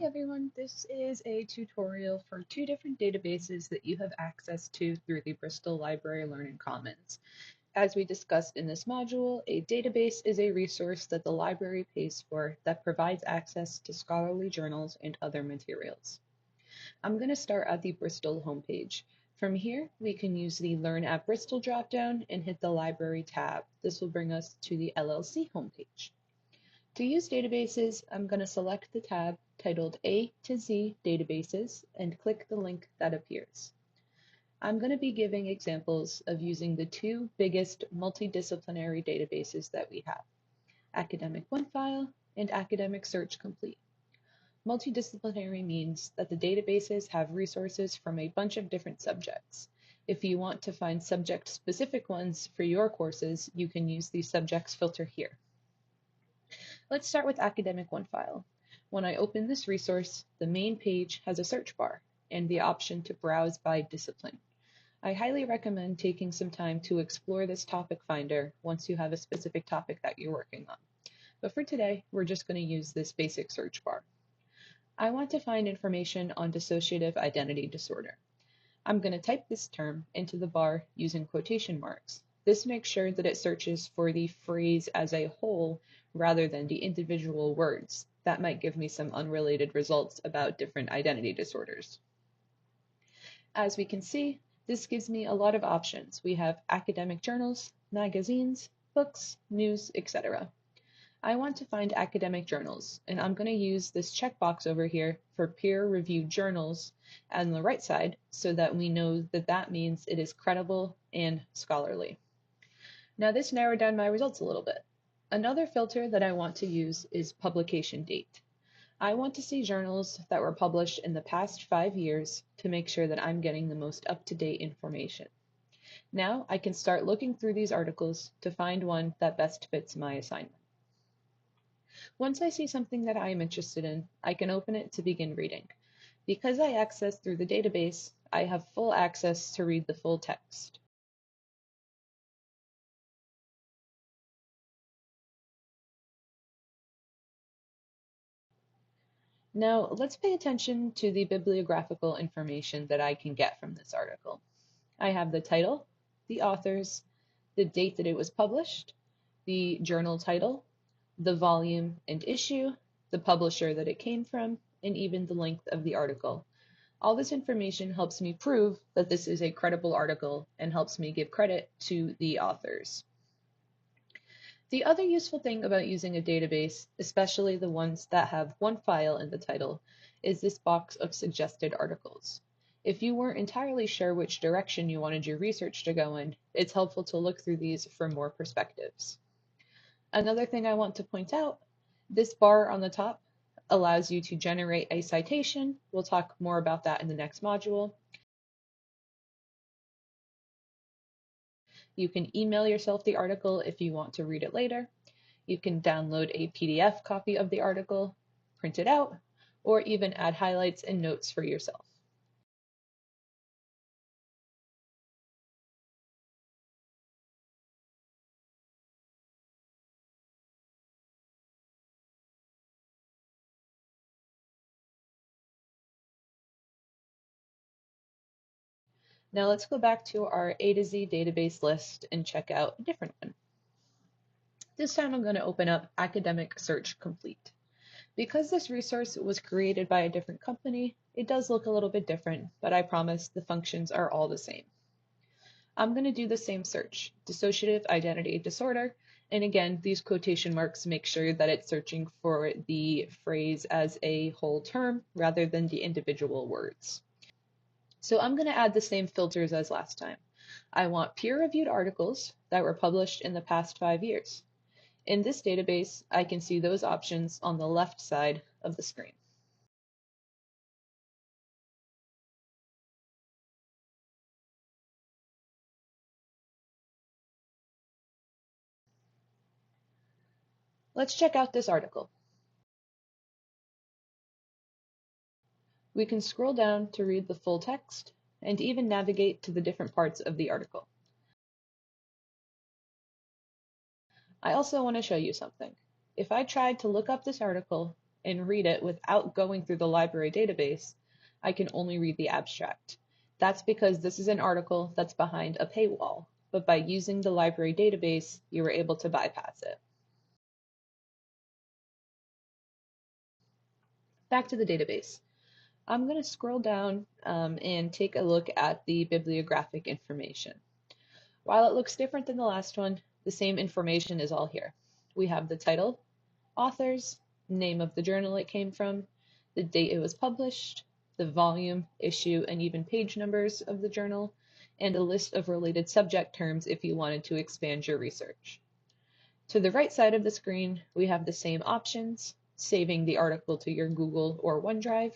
Hey everyone, this is a tutorial for two different databases that you have access to through the Bristol Library Learning Commons. As we discussed in this module, a database is a resource that the library pays for that provides access to scholarly journals and other materials. I'm going to start at the Bristol homepage. From here, we can use the Learn at Bristol dropdown and hit the Library tab. This will bring us to the LLC homepage. To use databases, I'm going to select the tab titled A to Z Databases and click the link that appears. I'm going to be giving examples of using the two biggest multidisciplinary databases that we have, Academic OneFile and Academic Search Complete. Multidisciplinary means that the databases have resources from a bunch of different subjects. If you want to find subject-specific ones for your courses, you can use the subjects filter here. Let's start with Academic OneFile. When I open this resource, the main page has a search bar and the option to browse by discipline. I highly recommend taking some time to explore this topic finder once you have a specific topic that you're working on. But for today, we're just going to use this basic search bar. I want to find information on dissociative identity disorder. I'm going to type this term into the bar using quotation marks. This makes sure that it searches for the phrase as a whole rather than the individual words. That might give me some unrelated results about different identity disorders. As we can see, this gives me a lot of options. We have academic journals, magazines, books, news, etc. I want to find academic journals, and I'm going to use this checkbox over here for peer-reviewed journals on the right side so that we know that that means it is credible and scholarly. Now this narrowed down my results a little bit. Another filter that I want to use is publication date. I want to see journals that were published in the past 5 years to make sure that I'm getting the most up-to-date information. Now I can start looking through these articles to find one that best fits my assignment. Once I see something that I am interested in, I can open it to begin reading. Because I access through the database, I have full access to read the full text. Now, let's pay attention to the bibliographical information that I can get from this article. I have the title, the authors, the date that it was published, the journal title, the volume and issue, the publisher that it came from, and even the length of the article. All this information helps me prove that this is a credible article and helps me give credit to the authors. The other useful thing about using a database, especially the ones that have OneFile in the title, is this box of suggested articles. If you weren't entirely sure which direction you wanted your research to go in, it's helpful to look through these for more perspectives. Another thing I want to point out, this bar on the top allows you to generate a citation. We'll talk more about that in the next module. You can email yourself the article if you want to read it later. You can download a PDF copy of the article, print it out, or even add highlights and notes for yourself. Now let's go back to our A to Z database list and check out a different one. This time I'm going to open up Academic Search Complete. Because this resource was created by a different company, it does look a little bit different, but I promise the functions are all the same. I'm going to do the same search, dissociative identity disorder, and again, these quotation marks make sure that it's searching for the phrase as a whole term rather than the individual words. So I'm going to add the same filters as last time. I want peer-reviewed articles that were published in the past 5 years. In this database, I can see those options on the left side of the screen. Let's check out this article. We can scroll down to read the full text and even navigate to the different parts of the article. I also want to show you something. If I tried to look up this article and read it without going through the library database, I can only read the abstract. That's because this is an article that's behind a paywall, but by using the library database, you were able to bypass it. Back to the database. I'm going to scroll down and take a look at the bibliographic information. While it looks different than the last one, the same information is all here. We have the title, authors, name of the journal it came from, the date it was published, the volume, issue, and even page numbers of the journal, and a list of related subject terms if you wanted to expand your research. To the right side of the screen, we have the same options, saving the article to your Google or OneDrive,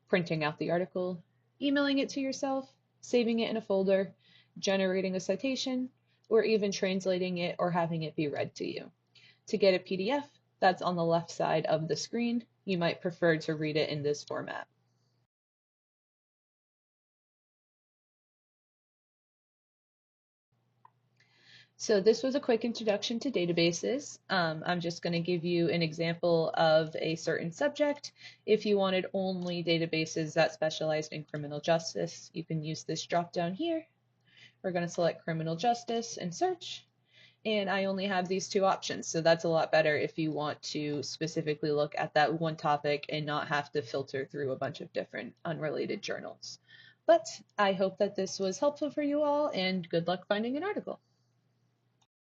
printing out the article, emailing it to yourself, saving it in a folder, generating a citation, or even translating it or having it be read to you. To get a PDF, that's on the left side of the screen. You might prefer to read it in this format. So this was a quick introduction to databases. I'm just going to give you an example of a certain subject. If you wanted only databases that specialized in criminal justice, you can use this drop down here. We're going to select criminal justice and search. And I only have these two options, so that's a lot better if you want to specifically look at that one topic and not have to filter through a bunch of different unrelated journals. But I hope that this was helpful for you all, and good luck finding an article.